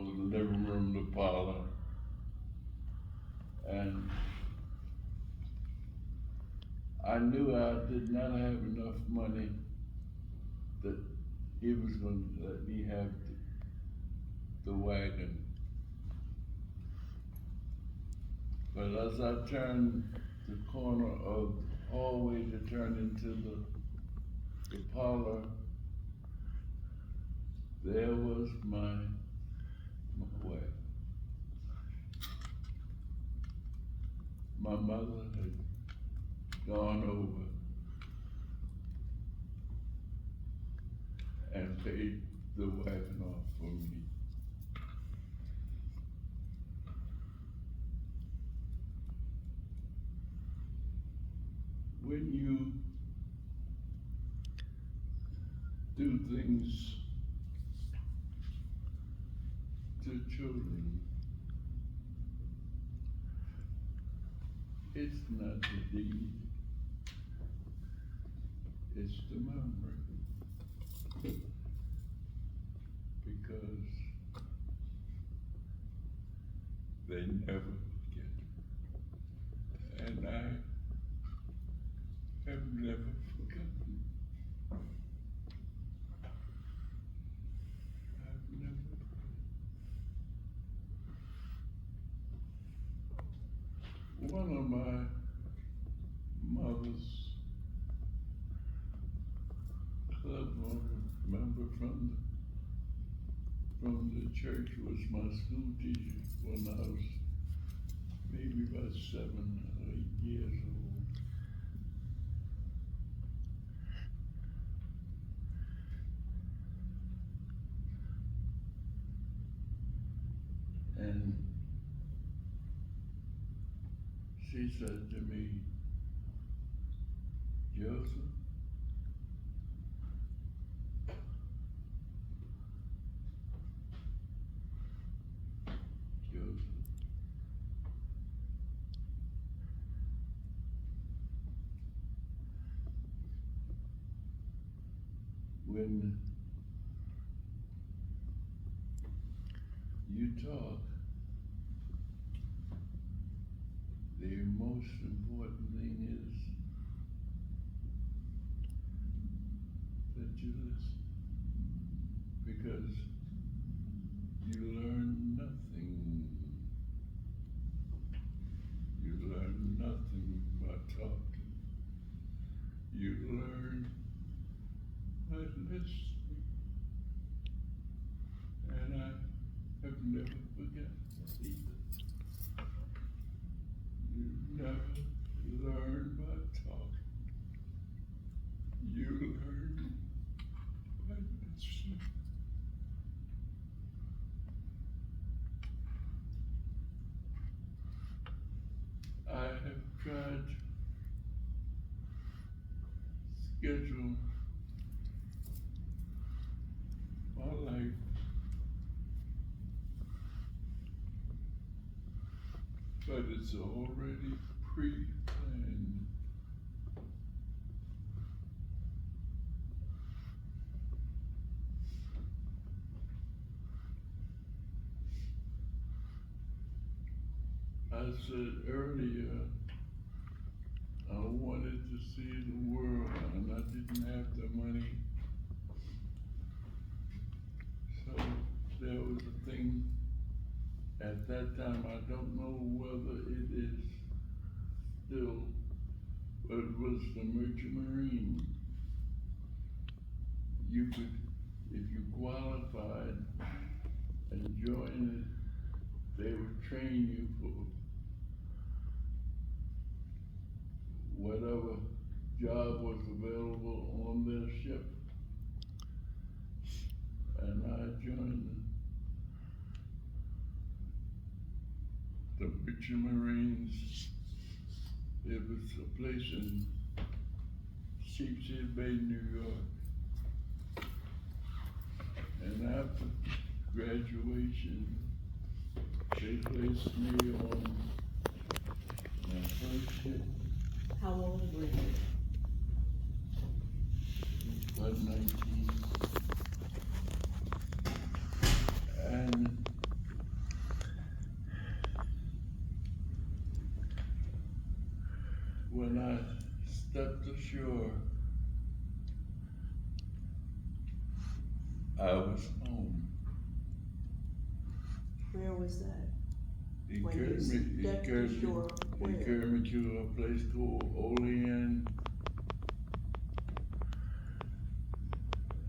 the living room, the parlor, and I knew I did not have enough money that he was going to let me have the wagon. But as I turned the corner of the hallway to turn into the parlor, there was my wagon. My mother had gone over and paid the wagon off for me. When you do things to children, it's not the deed, it's the memory. Because they never forget. And I have never forgotten. I've never forgotten. One of my mother's club member from the church was my school teacher when I was maybe about 7 or 8 years old. And she said to me, Joseph, when you talk, the most important thing is that you listen, because you learn nothing. You learn nothing by talking. You learn by listening. And I have never forgotten that either. You never learn by talking. You learn by listening. I have tried to schedule my life but it's already pre-planned. I said earlier, I wanted to see the world and I didn't have the money. So there was a thing at that time, I don't know whether it is still, but it was the Merchant Marine. You could, if you qualified and joined it, they would train you for whatever job was available on their ship. And I joined the Merchant Marines. It was a place in Sheepshead Bay, New York. And after graduation, they placed me on my first ship. How old were you? About 19. And when I stepped ashore, I was home. Where was that? He When you carried me, stepped ashore, he where? carried me to a place called Olean.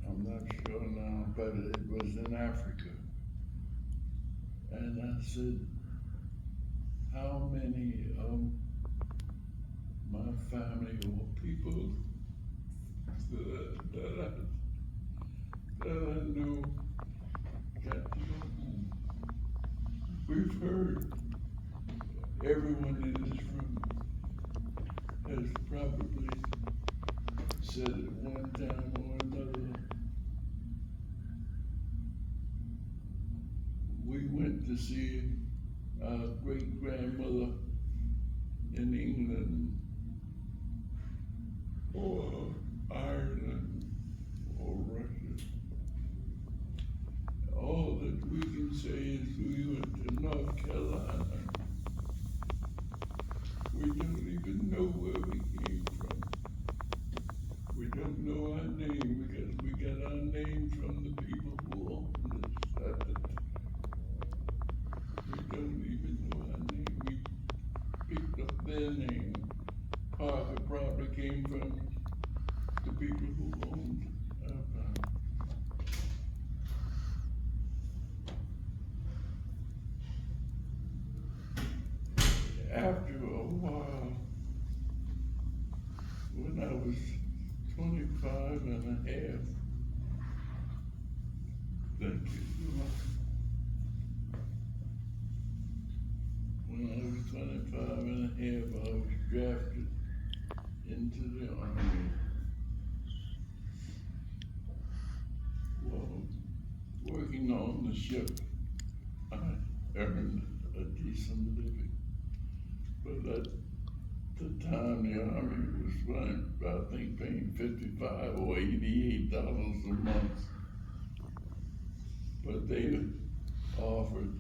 I'm not sure now, but it was in Africa. And I said, how many of my family or people that I know got to go home? We've heard, everyone in this room has probably said at one time or another, we went to see our great-grandmother in England or Ireland or Russia. All that we can say is we went to North Carolina. We don't even know where we came from. We don't know our name because we got our name from the people who owned us at the time. We don't even know our name. We picked up their name. Parker probably came from the people who owned our town. After a while, when I was 25 and a half, thank you. When I was 25 and a half, I was drafted into the Army. Well, working on the ship, I earned a decent living. But at the time, the Army was running, I think, paying $55 or $88 a month. But they offered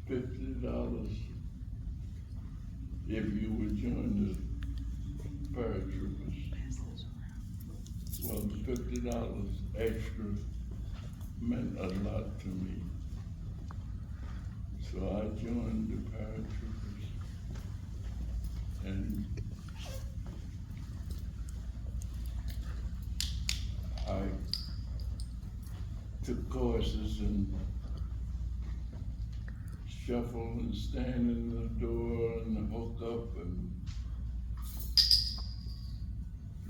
$50 if you would join the paratroopers. Well, the $50 extra meant a lot to me. So I joined the paratroopers. And I took courses in shuffle and stand in the door and hook up and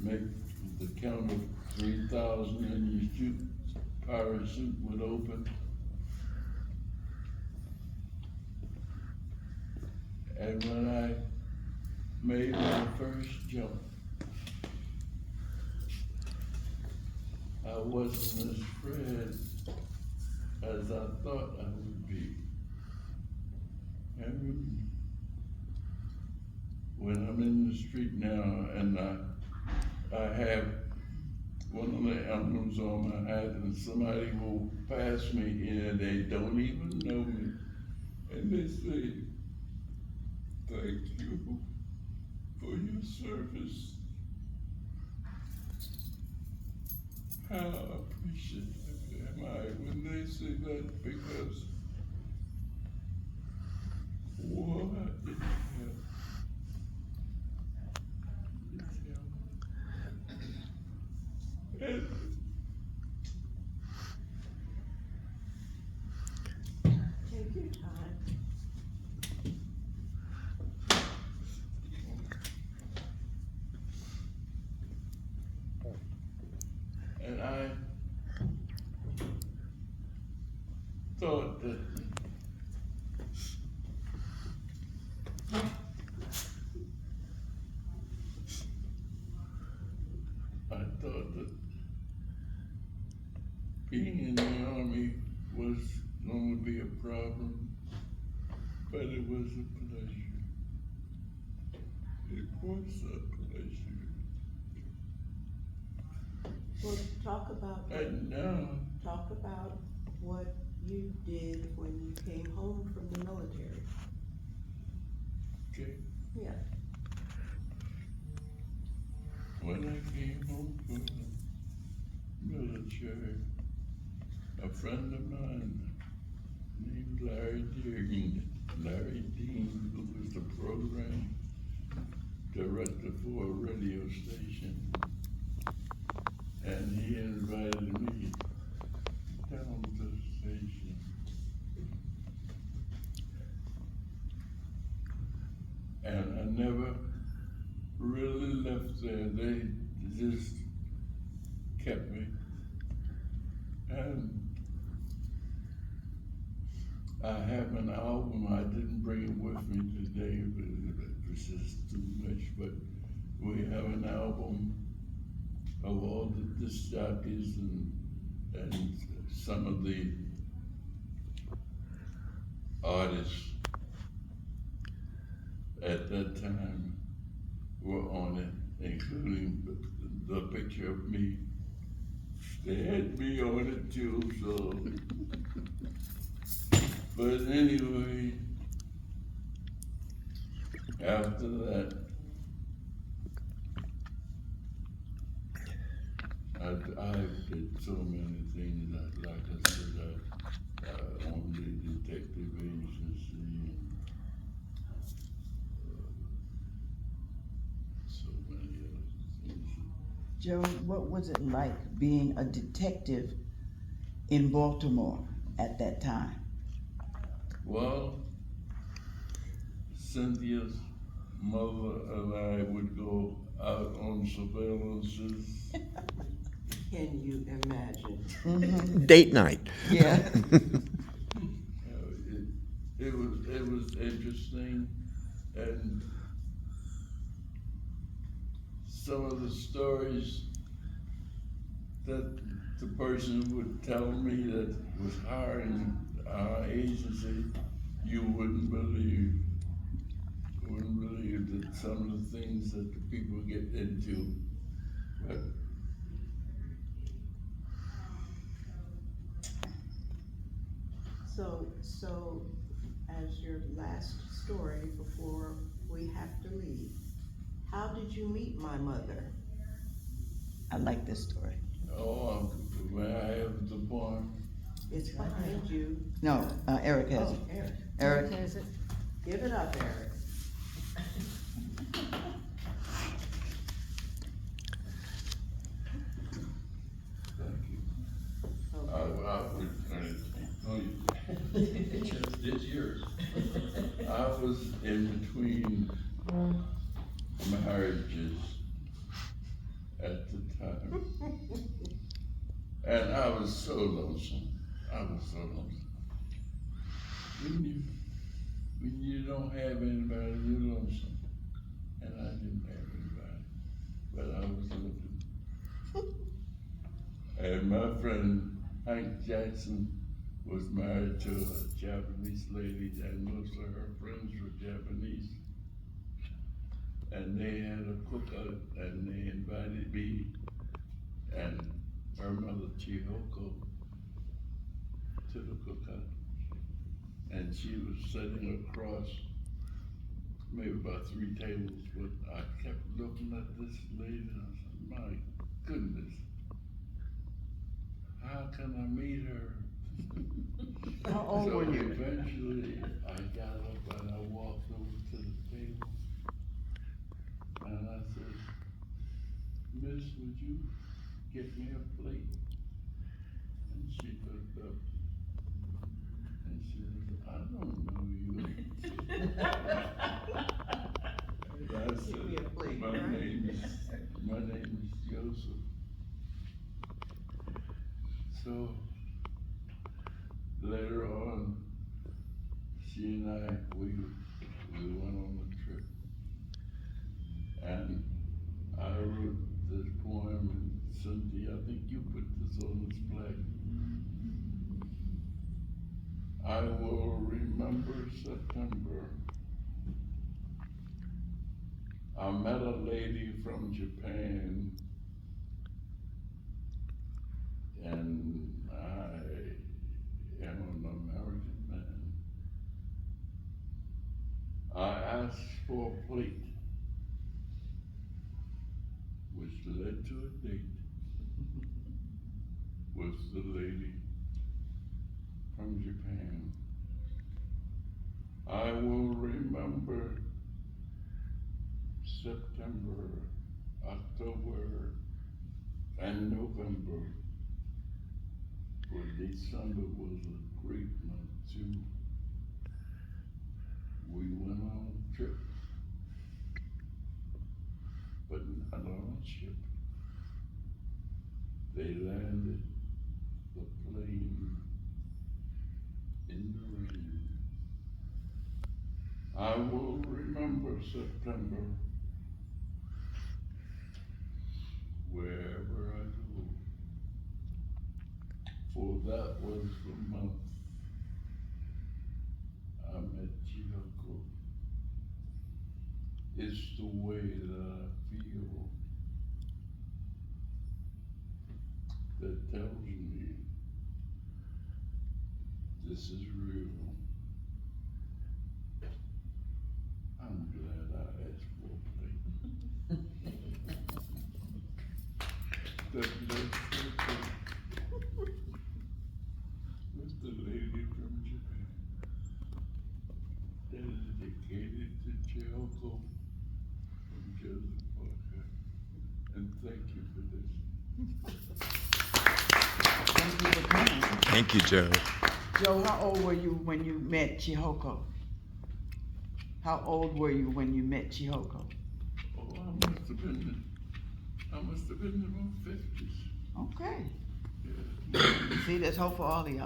make the count of 3,000 and you shoot, parachute would open. And when I made my first jump, I wasn't as afraid as I thought I would be. And when I'm in the street now and I have one of the emblems on my hat and somebody will pass me and they don't even know me and they say, thank you for your service. How appreciative am I when they say that, because what is hell? And Take your time. and I thought that being in the Army was going to be a problem, but it was a pleasure. It was a pleasure. Well, talk about And now, what you did when you came home from the military. okay, Yeah. when I came home from the military, a friend of mine named Larry Dean, who was the program director for a radio station, and he invited me down to the station. And I never really left there. They just kept me. And I have an album. I didn't bring it with me today, but it was just too much. But we have an album of all the disc jockeys and some of the artists at that time were on it, including the picture of me. They had me on it too, so. But anyway, after that, I did so many things. Like I said, I owned the detective agency. So many other things. Joe, what was it like being a detective in Baltimore at that time? Well, Cynthia's mother and I would go out on surveillances. Can you imagine? Date night. Yeah. It was interesting, and some of the stories that the person would tell me that was hiring our agency, you wouldn't believe. You wouldn't believe that some of the things that the people get into. But So as your last story before we have to leave, how did you meet my mother? I like this story. oh, may I have the poem? It's behind you. No, Eric has Oh, it. Eric, Eric, give it up, Eric. Thank you. I Okay. would, oh, you. It's yours. I was in between marriages at the time. And I was so lonesome. I was so lonesome. When you don't have anybody, you're lonesome. And I didn't have anybody, but I was looking. And my friend Hank Jackson was married to a Japanese lady, and most of her friends were Japanese. And they had a cookout, and they invited me and her mother, Chihoko, to the cookout. And she was sitting across maybe about 3 tables, but I kept looking at this lady, and I said, my goodness, how can I meet her? how old So were you? eventually, I got up and I walked over to the table, and I said, Miss, would you get me a plate? And she looked up, and she said, I don't know you. And I Give me a said, plate, my right?" name is Joseph. So later on, she and I, we went on a trip. And I wrote this poem, and Cynthia, I think you put this on this plaque. I will remember September. I met a lady from Japan, and I am an American man. I asked for a plate, which led to a date with the lady from Japan. I will remember September, October, and November. For December was a great month too. We went on a trip, but not on a ship. They landed the plane in the rain. I will remember September wherever I go, for that was the month I met Chihoko. It's the way that I feel that tells me this is real. I'm glad I asked for a plate. The was the lady from Japan, dedicated to Chihoko from Joseph Parker. And thank you for listening. Thank you for coming. Thank you, Joe. Joe, how old were you when you met Chihoko? How old were you when you met Chihoko? Oh, I must have been in my 50s. Okay. Yeah. See, there's hope for all of y'all.